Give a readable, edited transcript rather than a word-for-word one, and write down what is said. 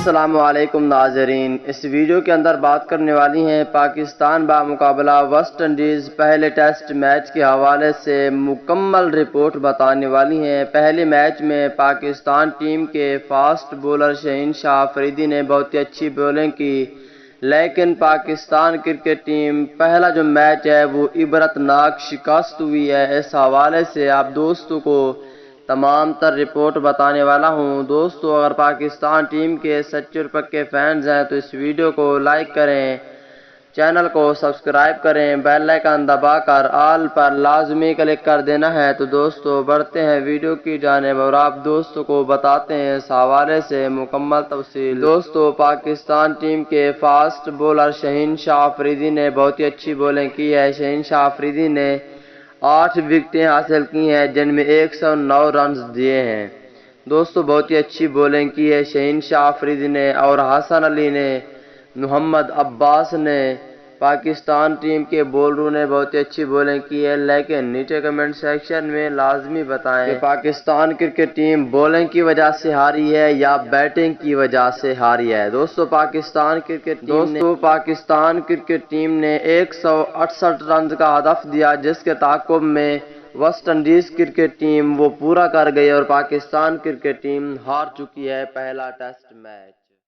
السلام علیکم ناظرین، اس ویڈیو کے اندر بات کرنے والی ہیں پاکستان بمقابلہ ویسٹ انڈیز پہلے ٹیسٹ میچ کے حوالے سے مکمل رپورٹ بتانے والی ہیں۔ پہلے میچ میں پاکستان ٹیم کے فاسٹ بولر شہین شاہ آفریدی نے بہت ہی اچھی بولنگ کی، لیکن پاکستان کرکٹ ٹیم پہلا جو میچ ہے وہ عبرتناک شکست ہوئی ہے۔ اس حوالے سے آپ دوستوں کو تمام تر رپورٹ بتانے والا ہوں۔ دوستو، اگر پاکستان ٹیم کے سچے اور پکے فینز ہیں تو اس ویڈیو کو لائک کریں، چینل کو سبسکرائب کریں، بیل آئیکن دبا کر آل پر لازمی کلک کر دینا ہے۔ تو دوستو بڑھتے ہیں ویڈیو کی جانب اور آپ دوستوں کو بتاتے ہیں اس حوالے سے مکمل تفصیل۔ دوستو، پاکستان ٹیم کے فاسٹ بولر شہین شاہ آفریدی نے بہت ہی اچھی بولنگ کی ہے۔ شہین شاہ آفریدی نے 8 وکٹیں حاصل کی ہیں جن میں 109 رنز دیے ہیں۔ دوستو بہت ہی اچھی بولنگ کی ہے شہین شاہ آفریدی نے، اور حسن علی نے، محمد عباس نے، پاکستان ٹیم کے بولروں نے بہت ہی اچھی بولنگ کی ہے۔ لیکن نیچے کمنٹ سیکشن میں لازمی بتائیں کہ پاکستان کرکٹ ٹیم بولنگ کی وجہ سے ہاری ہے یا بیٹنگ کی وجہ سے ہاری ہے۔ دوستو پاکستان کرکٹ ٹیم نے 168 رنز کا ہدف دیا، جس کے تعاقب میں ویسٹ انڈیز کرکٹ ٹیم وہ پورا کر گئی اور پاکستان کرکٹ ٹیم ہار چکی ہے پہلا ٹیسٹ میچ۔